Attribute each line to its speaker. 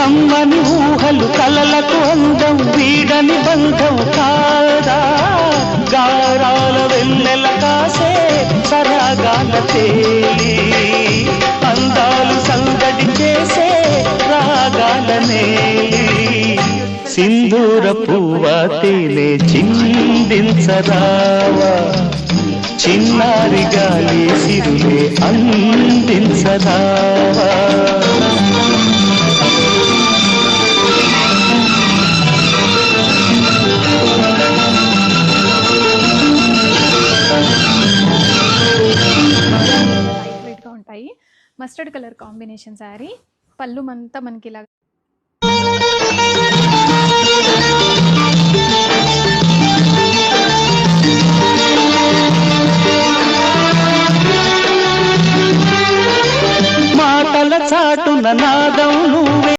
Speaker 1: కమ్మని ఊహలు కలలకు అందం వీడని బంధం కాదా గారాల వెన్నెల కాసే సరాగాల తేలి అందాలు సందడి చేసే రాగాల నేలి సింధూర పువ్వ తేనె చిందించరావా చిన్నారి గాలి సిరులే అందించరావా
Speaker 2: ఉంటాయి. మస్టర్డ్ కలర్ కాంబినేషన్ శారీ, పళ్ళు అంతా మనకి ఇలా
Speaker 1: మాటల చాటున నాదం